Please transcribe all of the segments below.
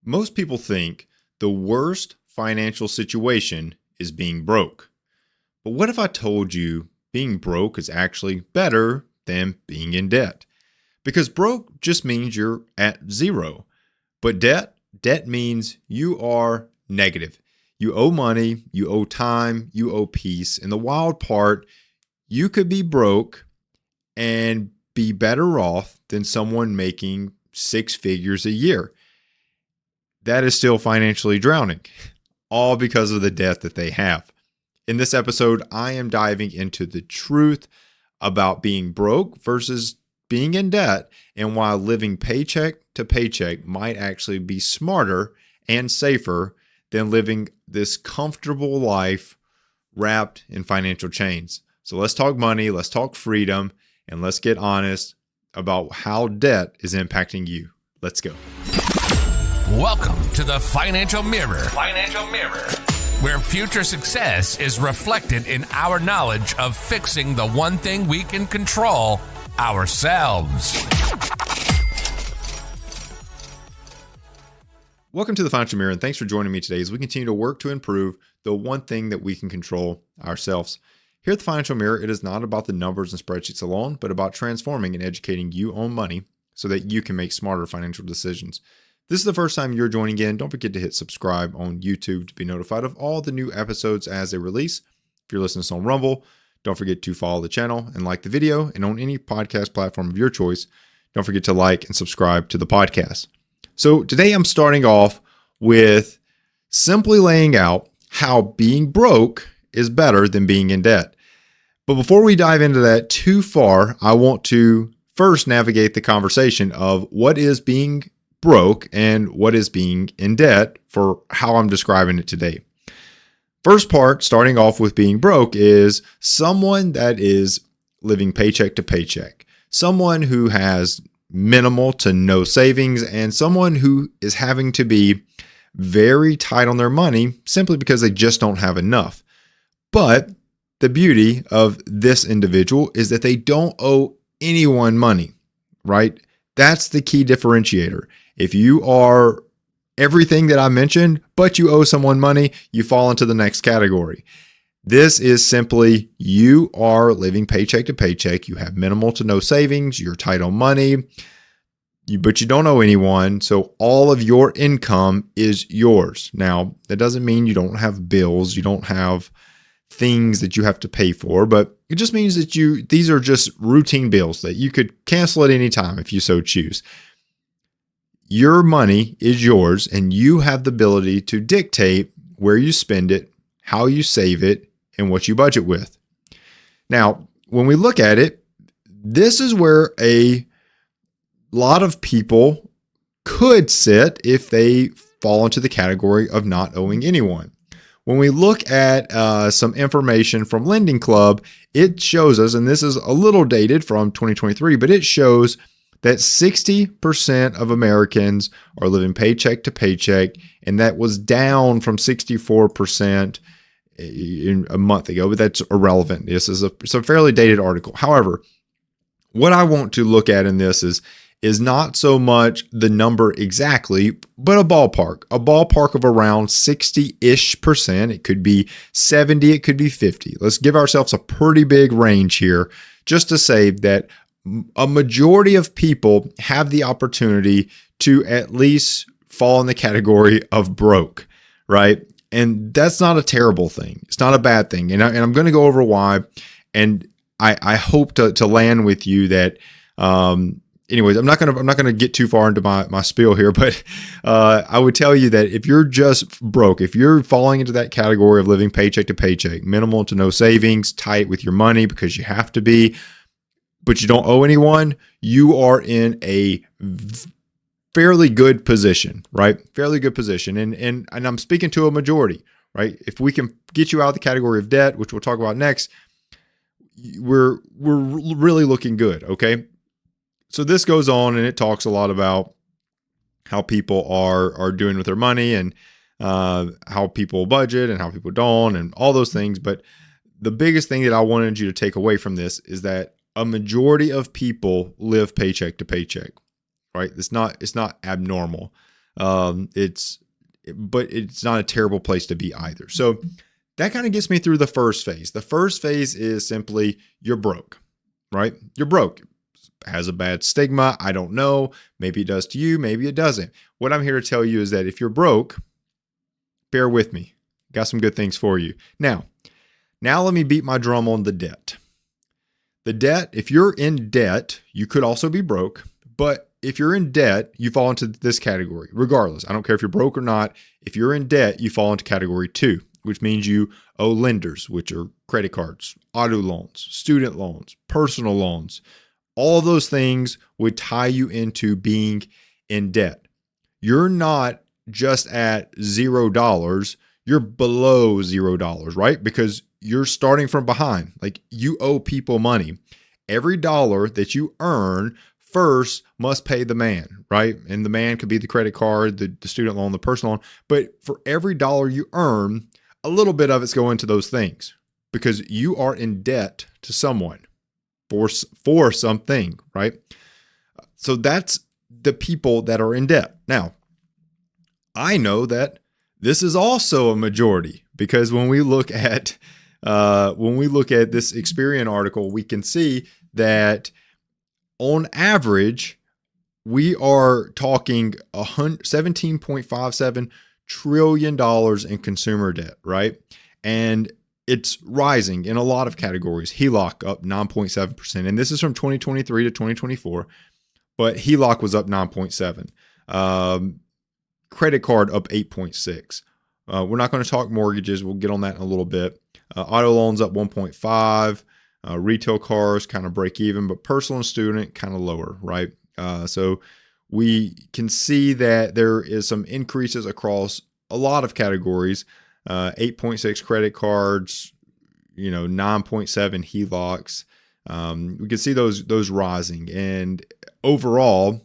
Most people think the worst financial situation is being broke. But what if I told you being broke is actually better than being in debt? Because broke just means you're at zero. But debt means you are negative. You owe money, you owe time, you owe peace. And the wild part, you could be broke and be better off than someone making six figures a year. That is still financially drowning, all because of the debt that they have. In this episode, I am diving into the truth about being broke versus being in debt and why living paycheck to paycheck might actually be smarter and safer than living this comfortable life wrapped in financial chains. So let's talk money, let's talk freedom, and let's get honest about how debt is impacting you. Let's go. Welcome to the Financial Mirror. Where future success is reflected in our knowledge of fixing the one thing we can control, ourselves. Welcome to the Financial Mirror, and thanks for joining me today as we continue to work to improve the one thing that we can control, ourselves. Here at the Financial Mirror, it is not about the numbers and spreadsheets alone, but about transforming and educating you on money so that you can make smarter financial decisions. If this is the first time you're joining in, don't forget to hit subscribe on YouTube to be notified of all the new episodes as they release. If you're listening to us on Rumble, don't forget to follow the channel and like the video. And on any podcast platform of your choice, don't forget to like and subscribe to the podcast. So today I'm starting off with simply laying out how being broke is better than being in debt. But before we dive into that too far, I want to first navigate the conversation of what is being broke and what is being in debt for how I'm describing it today. First part, starting off with being broke, is someone that is living paycheck to paycheck, someone who has minimal to no savings, and someone who is having to be very tight on their money simply because they just don't have enough. But the beauty of this individual is that they don't owe anyone money, right? That's the key differentiator. If you are everything that I mentioned, but you owe someone money, you fall into the next category. This is simply you are living paycheck to paycheck. You have minimal to no savings. You're tight on money, but you don't owe anyone. So all of your income is yours. Now, that doesn't mean you don't have bills. You don't have things that you have to pay for, but it just means that these are just routine bills that you could cancel at any time if you so choose. Your money is yours, and you have the ability to dictate where you spend it, how you save it, and what you budget with. Now, when we look at it, this is where a lot of people could sit if they fall into the category of not owing anyone. When we look at some information from Lending Club, it shows us, and this is a little dated from 2023, but it shows that 60% of Americans are living paycheck to paycheck, and that was down from 64% a month ago, but that's irrelevant. This is a fairly dated article. However, what I want to look at in this is not so much the number exactly, but a ballpark of around 60-ish%. It could be 70, it could be 50. Let's give ourselves a pretty big range here just to say that a majority of people have the opportunity to at least fall in the category of broke, right? And that's not a terrible thing. It's not a bad thing. And I'm going to go over why. And I hope to land with you that, anyways, I'm not gonna get too far into my spiel here, but I would tell you that if you're just broke, if you're falling into that category of living paycheck to paycheck, minimal to no savings, tight with your money because you have to be, but you don't owe anyone, you are in a fairly good position, right? Fairly good position, and I'm speaking to a majority, right? If we can get you out of the category of debt, which we'll talk about next, we're really looking good, okay? So this goes on and it talks a lot about how people are doing with their money and how people budget and how people don't and all those things. But the biggest thing that I wanted you to take away from this is that a majority of people live paycheck to paycheck, right? It's not abnormal. But it's not a terrible place to be either. So that kind of gets me through the first phase. The first phase is simply you're broke, right? You're broke. Has a bad stigma. I don't know. Maybe it does to you. Maybe it doesn't. What I'm here to tell you is that if you're broke, bear with me. Got some good things for you. Now let me beat my drum on the debt. The debt, if you're in debt, you could also be broke, but if you're in debt, you fall into this category. Regardless, I don't care if you're broke or not. If you're in debt, you fall into category 2, which means you owe lenders, which are credit cards, auto loans, student loans, personal loans. All those things would tie you into being in debt. You're not just at $0, you're below $0, right? Because you're starting from behind. Like, you owe people money. Every dollar that you earn first must pay the man, right? And the man could be the credit card, the student loan, the personal loan. But for every dollar you earn, a little bit of it's going to those things because you are in debt to someone for something, right? So that's the people that are in debt. Now, I know that this is also a majority because when we look at this Experian article, we can see that on average, we are talking $17.57 trillion in consumer debt, right? And it's rising in a lot of categories. HELOC up 9.7%. And this is from 2023 to 2024, but HELOC was up 9.7. Credit card up 8.6. We're not going to talk mortgages. We'll get on that in a little bit. Auto loans up 1.5. Retail cars kind of break even, but personal and student kind of lower, right? So we can see that there is some increases across a lot of categories. 8.6 credit cards, 9.7 HELOCs. We can see those rising, and overall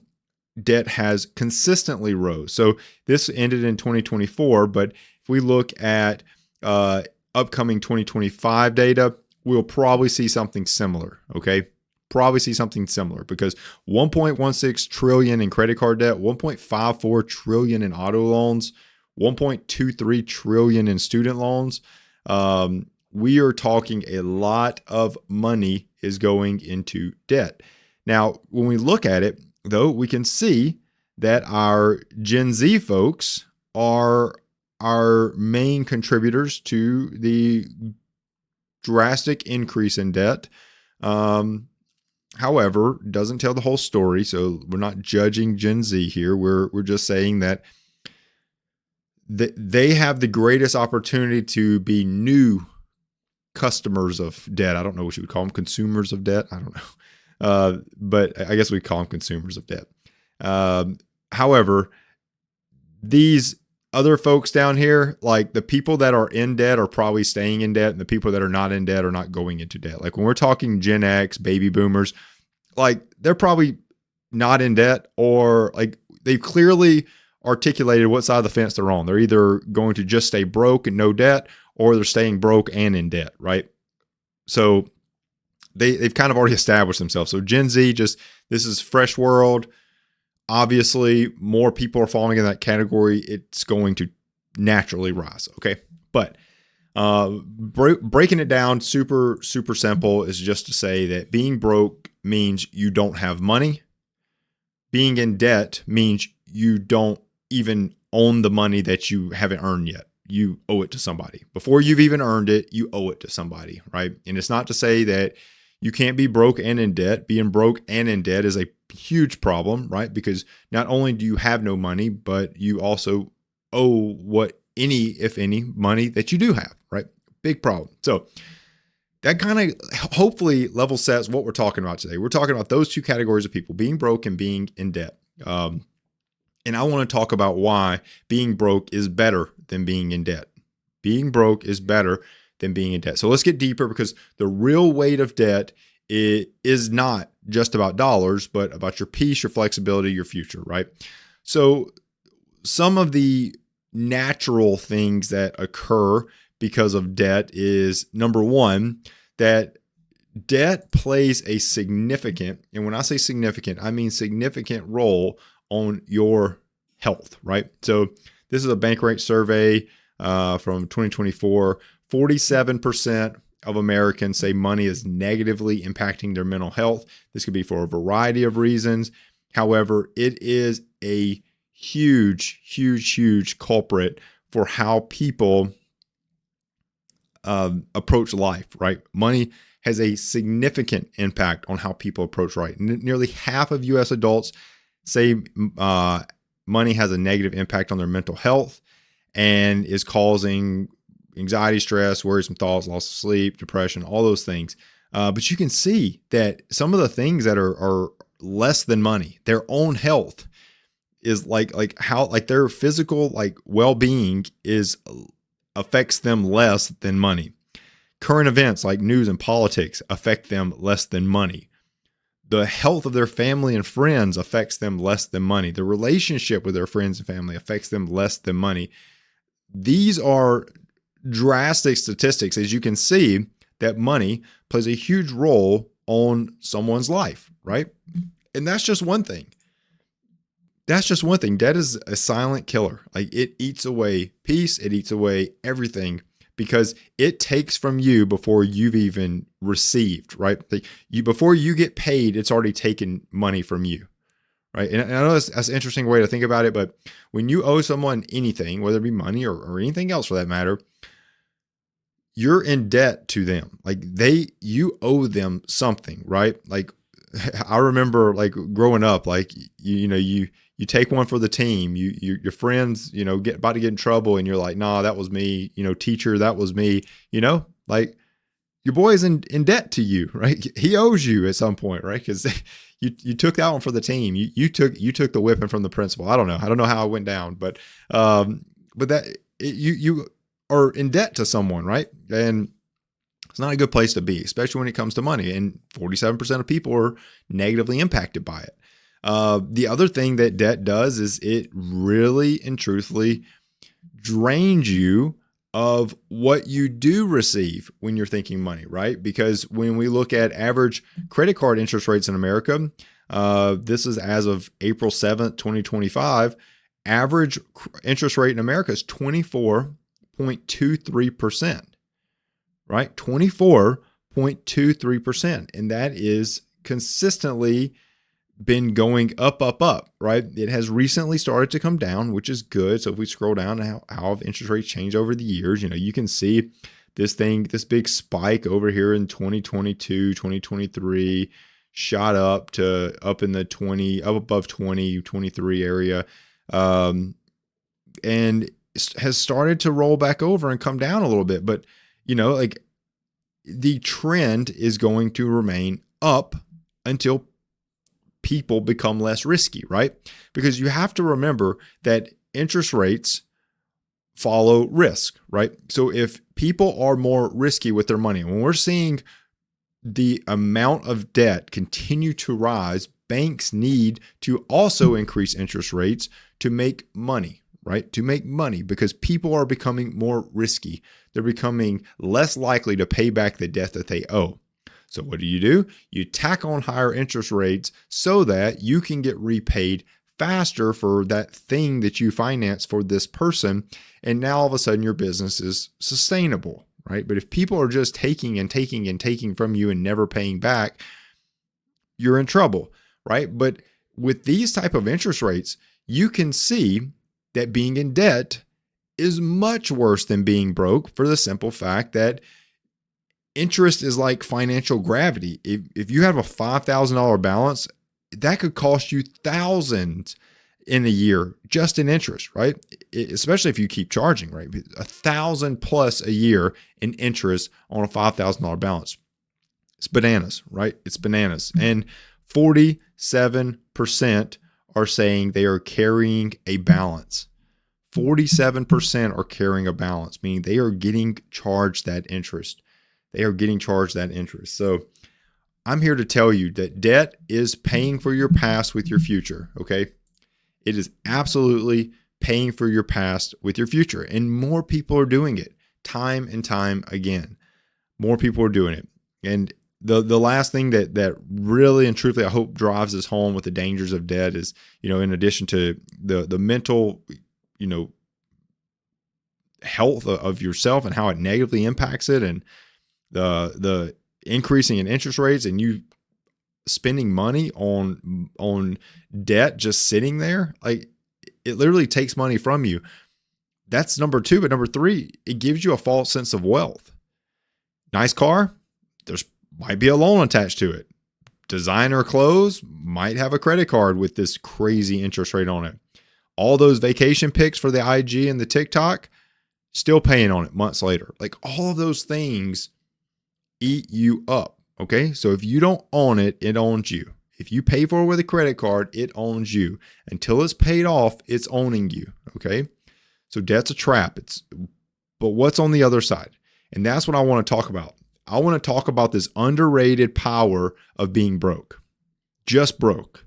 debt has consistently rose. So this ended in 2024, but if we look at upcoming 2025 data, we'll probably see something similar. Okay. Probably see something similar because 1.16 trillion in credit card debt, 1.54 trillion in auto loans, 1.23 trillion in student loans. We are talking a lot of money is going into debt. Now, when we look at it, though, we can see that our Gen Z folks are our main contributors to the drastic increase in debt. However, doesn't tell the whole story. So we're not judging Gen Z here. We're just saying that they have the greatest opportunity to be new customers of debt. I don't know what you would call them, consumers of debt. I don't know. But I guess we call them consumers of debt. However, these other folks down here, like the people that are in debt are probably staying in debt, and the people that are not in debt are not going into debt. Like when we're talking Gen X, baby boomers, like they're probably not in debt, or like they've clearly articulated what side of the fence they're on. They're either going to just stay broke and no debt, or they're staying broke and in debt, right? So they've kind of already established themselves. So Gen Z, this is fresh world. Obviously, more people are falling in that category. It's going to naturally rise. Okay. But breaking it down super, super simple is just to say that being broke means you don't have money. Being in debt means you don't even own the money that you haven't earned yet. You owe it to somebody. Before you've even earned it, you owe it to somebody, right? And it's not to say that you can't be broke and in debt. Being broke and in debt is a huge problem, right? Because not only do you have no money, but you also owe if any, money that you do have, right? Big problem. So that kind of hopefully level sets what we're talking about today. We're talking about those two categories of people, being broke and being in debt. And I want to talk about why being broke is better than being in debt. Being broke is better than being in debt. So let's get deeper, because the real weight of debt is not just about dollars, but about your peace, your flexibility, your future, right? So some of the natural things that occur because of debt is, number one, that debt plays a significant, and when I say significant, I mean significant role on your health, right? So this is a Bankrate survey from 2024. 47% of Americans say money is negatively impacting their mental health. This could be for a variety of reasons. However, it is a huge culprit for how people approach life, right? Money has a significant impact on how people approach life. Nearly half of U.S. adults say money has a negative impact on their mental health and is causing anxiety, stress, worrisome thoughts, loss of sleep, depression, all those things. But you can see that some of the things that are less than money, their own health is like their physical well-being affects them less than money. Current events like news and politics affect them less than money. The health of their family and friends affects them less than money. The relationship with their friends and family affects them less than money. These are drastic statistics, as you can see, that money plays a huge role on someone's life, right? And that's just one thing. Debt is a silent killer. Like, it eats away peace. It eats away everything because it takes from you before you've even received, right? Before you get paid, it's already taken money from you, right? And I know that's an interesting way to think about it, but when you owe someone anything, whether it be money or anything else for that matter, you're in debt to them. Like, you owe them something, right? Like, I remember growing up, you take one for the team, your friends, about to get in trouble and you're like, nah, that was me, teacher, that was me, like your boy is in debt to you, right? He owes you at some point, right? Because you took that one for the team. You took the whipping from the principal. I don't know how it went down, but you are in debt to someone, right? And it's not a good place to be, especially when it comes to money. And 47% of people are negatively impacted by it. The other thing that debt does is it really and truthfully drains you of what you do receive when you're thinking money, right? Because when we look at average credit card interest rates in America, this is as of April 7th, 2025, average interest rate in America is 24.23%, right? 24.23%. And that is consistently been going up, right? It has recently started to come down, which is good. So if we scroll down how have interest rates changed over the years, you can see this big spike over here in 2022, 2023, shot up in the above 20, 23 area. And has started to roll back over and come down a little bit. But, the trend is going to remain up until people become less risky, right? Because you have to remember that interest rates follow risk, right? So if people are more risky with their money, when we're seeing the amount of debt continue to rise, banks need to also increase interest rates to make money, right? To make money, because people are becoming more risky. They're becoming less likely to pay back the debt that they owe. So what do? You tack on higher interest rates so that you can get repaid faster for that thing that you finance for this person. And now all of a sudden your business is sustainable, right? But if people are just taking and taking and taking from you and never paying back, you're in trouble, right? But with these type of interest rates, you can see that being in debt is much worse than being broke, for the simple fact that interest is like financial gravity. If you have a $5,000 balance, that could cost you thousands in a year just in interest, right? Especially if you keep charging, right? $1,000+ a year in interest on a $5,000 balance. It's bananas, right? It's bananas. And 47% are saying they are carrying a balance. 47% are carrying a balance, meaning they are getting charged that interest. So I'm here to tell you that debt is paying for your past with your future, okay? It is absolutely paying for your past with your future. And more people are doing it time and time again. More people are doing it. And the last thing that really and truthfully I hope drives us home with the dangers of debt is, in addition to the mental, health of yourself and how it negatively impacts it, and the increasing in interest rates, and you spending money on debt just sitting there, like it literally takes money from you. That's number two. But number three, it gives you a false sense of wealth. Nice car, there's might be a loan attached to it. Designer clothes might have a credit card with this crazy interest rate on it. All those vacation pics for the IG and the TikTok, still paying on it months later. Like, all of those things eat you up. Okay. So if you don't own it, it owns you. If you pay for it with a credit card, it owns you. Until it's paid off, it's owning you. Okay. So debt's a trap. But what's on the other side? And that's what I want to talk about. I want to talk about this underrated power of being broke. Just broke.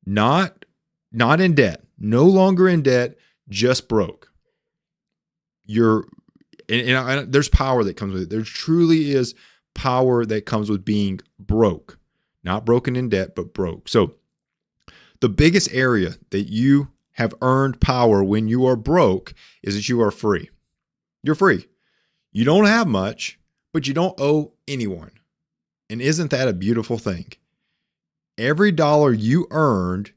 Not in debt. No longer in debt, just broke. There's power that comes with it. There truly is power that comes with being broke. Not broken in debt, but broke. So the biggest area that you have earned power when you are broke is that you are free. You're free. You don't have much, but you don't owe anyone. And isn't that a beautiful thing? Every dollar you earned,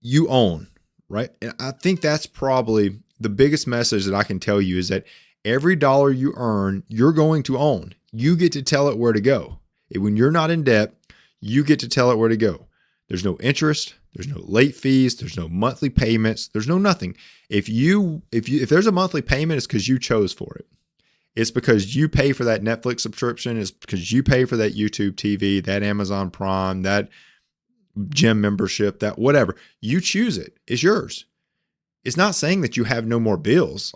you own, right? And I think that's probably the biggest message that I can tell you, is that every dollar you earn, you're going to own. You get to tell it where to go. When you're not in debt, you get to tell it where to go. There's no interest. There's no late fees. There's no monthly payments. There's no nothing. If there's a monthly payment, it's because you chose for it. It's because you pay for that Netflix subscription. It's because you pay for that YouTube TV, that Amazon Prime, that gym membership, that whatever. You choose it. It's yours. It's not saying that you have no more bills,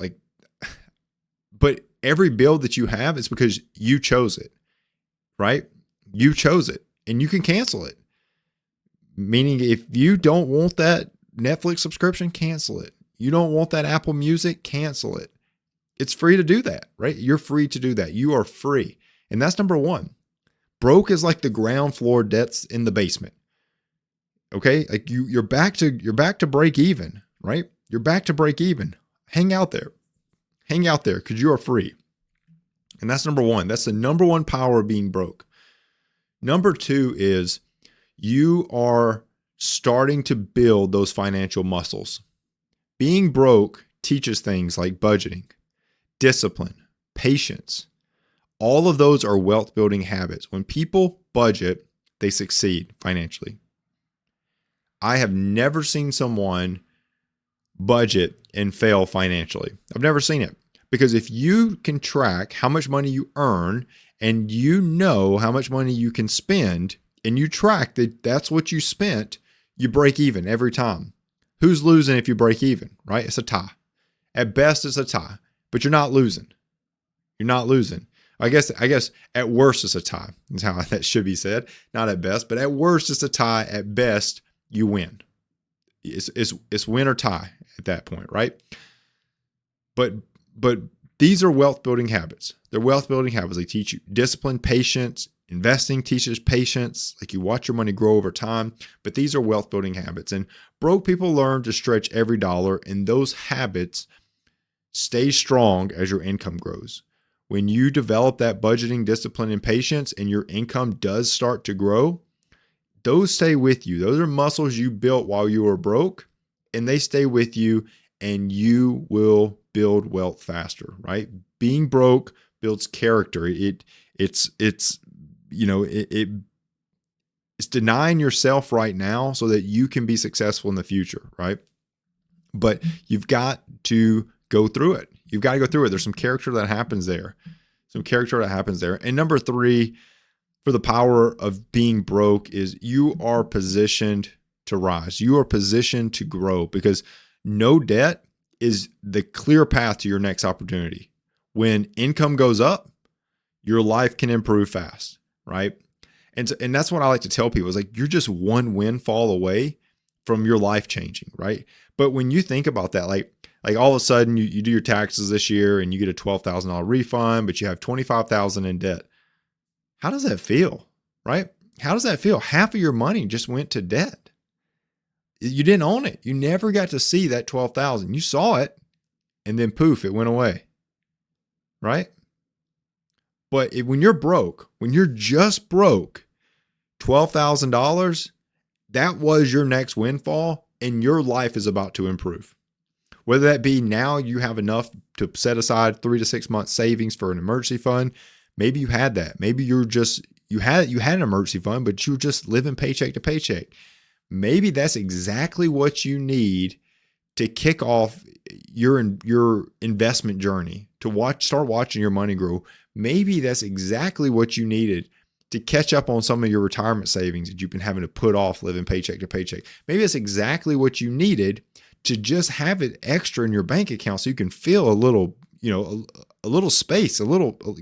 but every bill that you have is because you chose it, right? You chose it, and you can cancel it. Meaning, if you don't want that Netflix subscription, cancel it. You don't want that Apple Music, cancel it. It's free to do that, right? You're free to do that. You are free. And that's number one. Broke is like the ground floor debts in the basement. Okay? Like you're back to break even, right? You're back to break even. Hang out there. Hang out there, because you are free. And that's number one. That's the number one power of being broke. Number two is you are starting to build those financial muscles. Being broke teaches things like budgeting, discipline, patience. All of those are wealth building habits. When people budget, they succeed financially. I have never seen someone budget and fail financially. I've never seen it. Because if you can track how much money you earn, and you know how much money you can spend, and you track that that's what you spent, you break even every time. Who's losing if you break even, right? It's a tie. At best, it's a tie. But you're not losing. You're not losing. I guess at worst it's a tie. That's how that should be said. Not at best, but at worst it's a tie. At best, you win. It's win or tie at that point, right? But these are wealth building habits. They're wealth building habits. They teach you discipline, patience. Investing teaches patience. Like, you watch your money grow over time. But these are wealth building habits. And broke people learn to stretch every dollar, and those habits stay strong as your income grows. When you develop that budgeting discipline and patience, and your income does start to grow, those stay with you. Those are muscles you built while you were broke, and they stay with you, and you will build wealth faster, right? Being broke builds character. It's denying yourself right now so that you can be successful in the future, right? But you've got to go through it. You've got to go through it. There's some character that happens there. And number three, for the power of being broke, is you are positioned to rise. You are positioned to grow, because no debt is the clear path to your next opportunity. When income goes up, your life can improve fast, right? And that's what I like to tell people, is like, you're just one windfall away from your life changing, right? But when you think about that, like all of a sudden you do your taxes this year and you get a $12,000 refund, but you have $25,000 in debt. How does that feel, right? How does that feel? Half of your money just went to debt. You didn't own it. You never got to see that 12,000. You saw it and then poof, it went away, right? But when you're broke, when you're just broke, $12,000, that was your next windfall and your life is about to improve. Whether that be now you have enough to set aside 3 to 6 months savings for an emergency fund. Maybe you had that. Maybe you had an emergency fund, but you were just living paycheck to paycheck. Maybe that's exactly what you need to kick off your investment journey, to start watching your money grow. Maybe that's exactly what you needed to catch up on some of your retirement savings that you've been having to put off living paycheck to paycheck. Maybe that's exactly what you needed to just have it extra in your bank account so you can feel a little, a little space,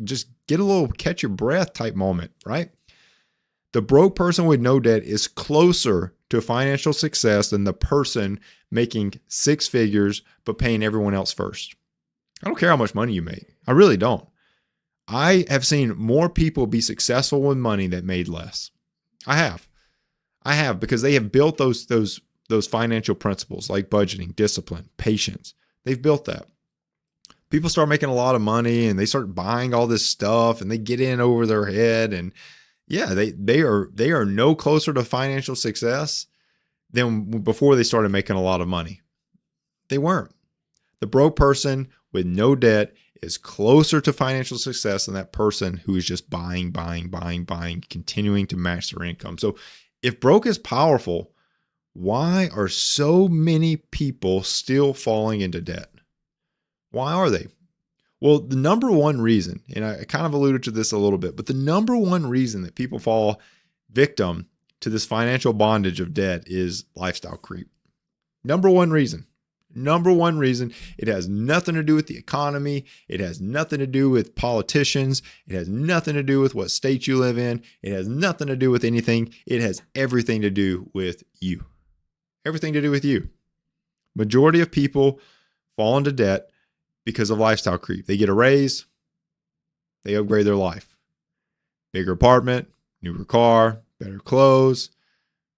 just get a little catch your breath type moment, right? The broke person with no debt is closer to financial success than the person making 6 figures but paying everyone else first. I don't care how much money you make. I really don't. I have seen more people be successful with money that made less. I have because they have built those financial principles like budgeting, discipline, patience. They've built that. People start making a lot of money and they start buying all this stuff and they get in over their head, and yeah, they are no closer to financial success than before they started making a lot of money. They weren't. The broke person with no debt is closer to financial success than that person who is just buying, continuing to match their income. So if broke is powerful, why are so many people still falling into debt? Why are they? Well, the number one reason, and I kind of alluded to this a little bit, but the number one reason that people fall victim to this financial bondage of debt is lifestyle creep. Number one reason. It has nothing to do with the economy. It has nothing to do with politicians. It has nothing to do with what state you live in. It has nothing to do with anything. It has everything to do with you. Everything to do with you. Majority of people fall into debt because of lifestyle creep. They get a raise, they upgrade their life. Bigger apartment, newer car, better clothes,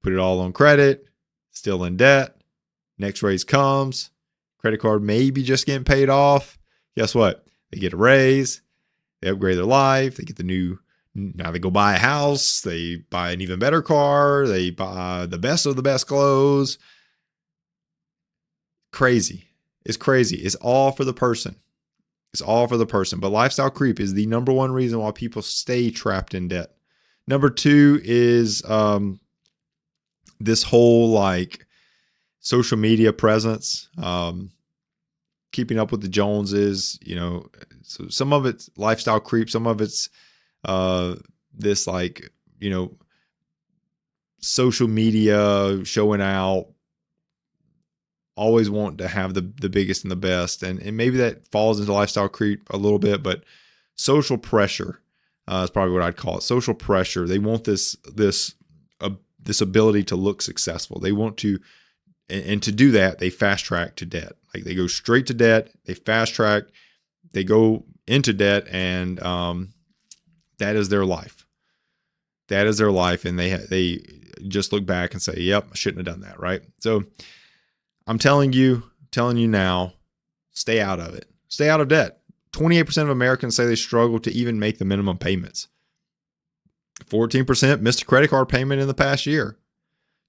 put it all on credit, still in debt. Next raise comes, credit card maybe just getting paid off. Guess what? They get a raise, they upgrade their life, they get now they go buy a house, they buy an even better car, they buy the best of the best clothes. Crazy. It's crazy. It's all for the person. But lifestyle creep is the number one reason why people stay trapped in debt. Number two is this whole social media presence, keeping up with the Joneses, so some of it's lifestyle creep. Some of it's this social media showing out, always want to have the biggest and the best. And maybe that falls into lifestyle creep a little bit, but social pressure is probably what I'd call it. Social pressure. They want this ability to look successful. They want to, and to do that, they fast track to debt. Like they go straight to debt, they fast track, they go into debt, and that is their life. That is their life. And they just look back and say, yep, I shouldn't have done that. Right. So I'm telling you now, stay out of it. Stay out of debt. 28% of Americans say they struggle to even make the minimum payments. 14% missed a credit card payment in the past year.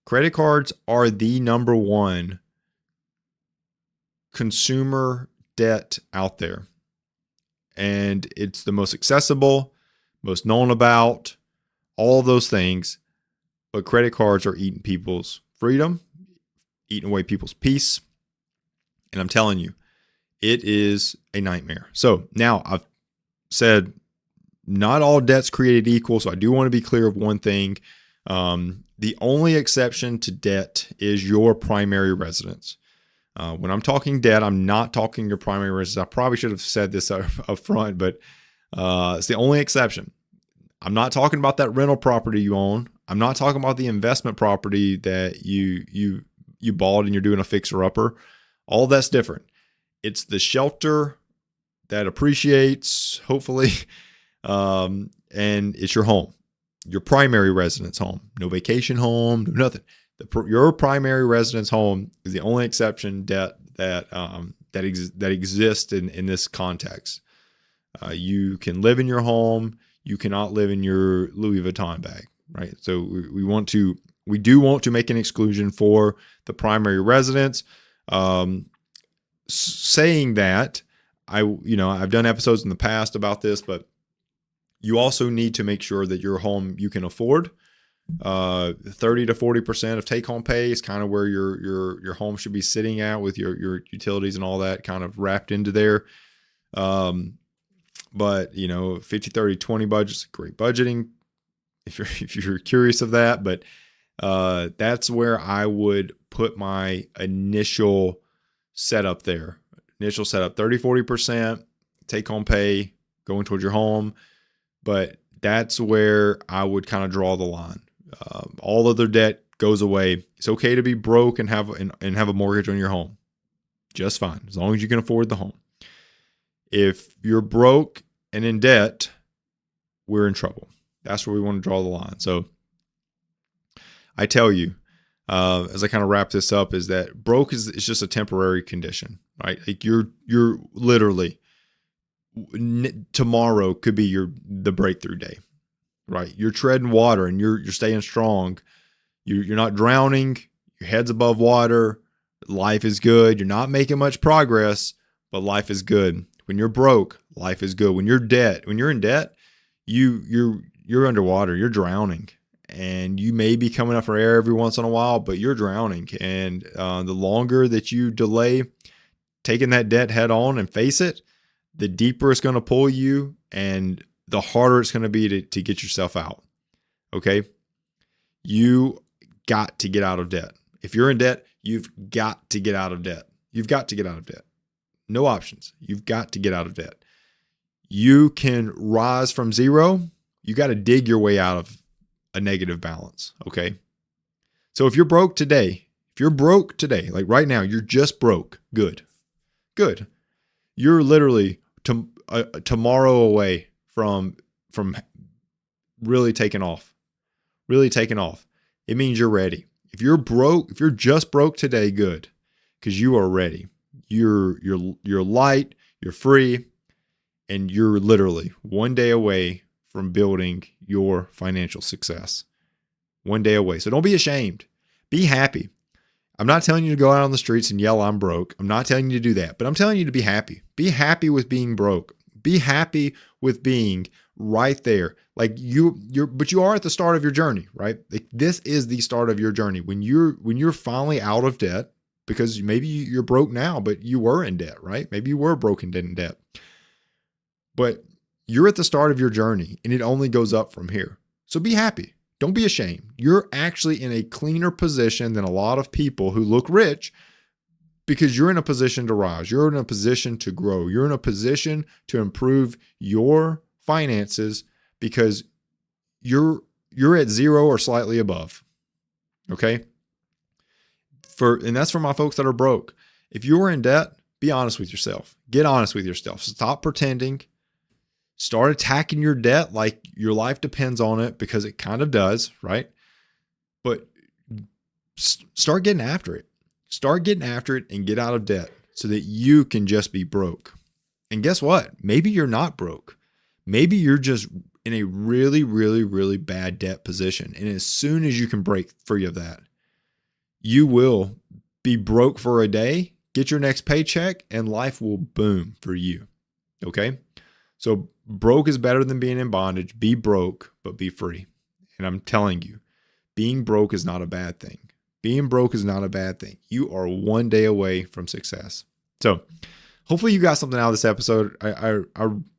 Credit cards are the number one consumer debt out there. And it's the most accessible, most known about, all of those things. But credit cards are eating people's freedom, eating away people's peace. And I'm telling you, it is a nightmare. So now I've said not all debt's created equal. So I do want to be clear of one thing. The only exception to debt is your primary residence. When I'm talking debt, I'm not talking your primary residence. I probably should have said this up front, but it's the only exception. I'm not talking about that rental property you own. I'm not talking about the investment property that you bought and you're doing a fixer-upper. All that's different. It's the shelter that appreciates, hopefully, and and it's your home, your primary residence home, no vacation home, no nothing. Your primary residence home is the only exception that exists in this context. You can live in your home. You cannot live in your Louis Vuitton bag, right? So we do want to make an exclusion for the primary residence. Saying that, I've done episodes in the past about this, but you also need to make sure that your home you can afford. 30 to 40% of take home pay is kind of where your home should be sitting at, with your utilities and all that kind of wrapped into there. But 50, 30, 20 budget's great budgeting if you're curious of that. But that's where I would put my initial setup there. Initial setup, 30, 40% take home pay going towards your home. But that's where I would kind of draw the line. All other debt goes away. It's okay to be broke and have a mortgage on your home. Just fine, as long as you can afford the home. If you're broke and in debt, we're in trouble. That's where we want to draw the line. So I tell you, as I kind of wrap this up, is that broke is just a temporary condition, right? Like you're literally, tomorrow could be the breakthrough day, right? You're treading water and you're staying strong. You're not drowning. Your head's above water. Life is good. You're not making much progress, but life is good. When you're broke, life is good. When you're in debt, you're underwater. You're drowning, and you may be coming up for air every once in a while, but you're drowning. And the longer that you delay taking that debt head on and face it, the deeper it's going to pull you, and the harder it's going to be to get yourself out. Okay, you got to get out of debt. If you're in debt, you've got to get out of debt. You've got to get out of debt. No options. You've got to get out of debt. You can rise from zero. You got to dig your way out of a negative balance. Okay. So if you're broke today, like right now, you're just broke. Good. You're literally tomorrow away from really taking off. It means you're ready. If you're just broke today, good, because you are ready. You're light, you're free, and you're literally one day away from building your financial success. One day away. So don't be ashamed. Be happy. I'm not telling you to go out on the streets and yell, "I'm broke." I'm not telling you to do that, but I'm telling you to be happy. Be happy with being broke. Be happy with being right there. Like but you are at the start of your journey, right? Like this is the start of your journey. When you're finally out of debt, because maybe you're broke now, but you were in debt, right? Maybe you were broke and in debt, but you're at the start of your journey, and it only goes up from here. So be happy. Don't be ashamed. You're actually in a cleaner position than a lot of people who look rich, because you're in a position to rise. You're in a position to grow. You're in a position to improve your finances because you're at zero or slightly above. Okay? And that's for my folks that are broke. If you are in debt, be honest with yourself. Get honest with yourself. Stop pretending. Start attacking your debt like your life depends on it, because it kind of does, right? But start getting after it. Start getting after it and get out of debt so that you can just be broke. And guess what? Maybe you're not broke. Maybe you're just in a really, really, really bad debt position. And as soon as you can break free of that, you will be broke for a day, get your next paycheck, and life will boom for you. Okay? So broke is better than being in bondage. Be broke, but be free. And I'm telling you, being broke is not a bad thing. Being broke is not a bad thing. You are one day away from success. So hopefully you got something out of this episode.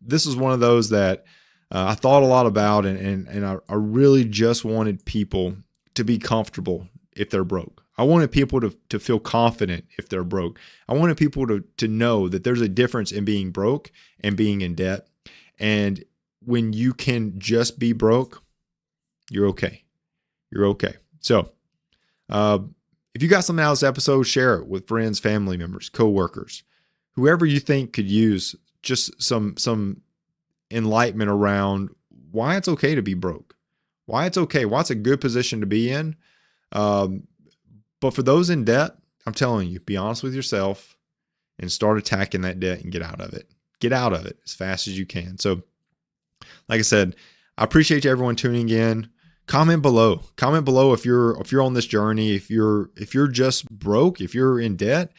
This is one of those that I thought a lot about, and I really just wanted people to be comfortable if they're broke. I wanted people to feel confident if they're broke. I wanted people to know that there's a difference in being broke and being in debt. And when you can just be broke, you're okay. You're okay. So if you got something out of this episode, share it with friends, family members, coworkers, whoever you think could use just some enlightenment around why it's okay to be broke, why it's okay, why it's a good position to be in. But for those in debt, I'm telling you, be honest with yourself and start attacking that debt and get out of it. Get out of it as fast as you can. So, like I said, I appreciate everyone tuning in. Comment below. Comment below if you're on this journey, if you're just broke, if you're in debt,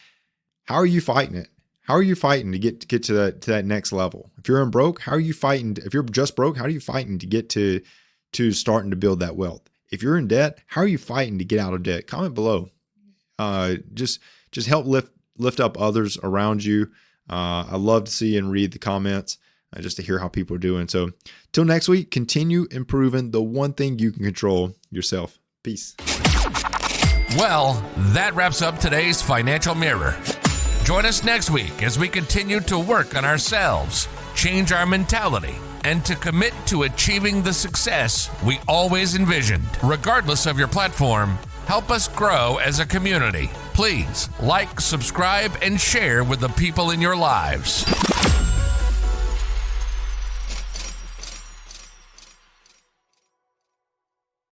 how are you fighting it? How are you fighting to get to that next level? If you're in broke, how are you fighting? If you're just broke, how are you fighting to get to starting to build that wealth? If you're in debt, how are you fighting to get out of debt? Comment below. Just help lift up others around you. I love to see and read the comments just to hear how people are doing. So till next week, continue improving the one thing you can control, yourself. Peace. Well, that wraps up today's Financial Mirror. Join us next week as we continue to work on ourselves, change our mentality, and to commit to achieving the success we always envisioned. Regardless of your platform, help us grow as a community. Please like, subscribe, and share with the people in your lives.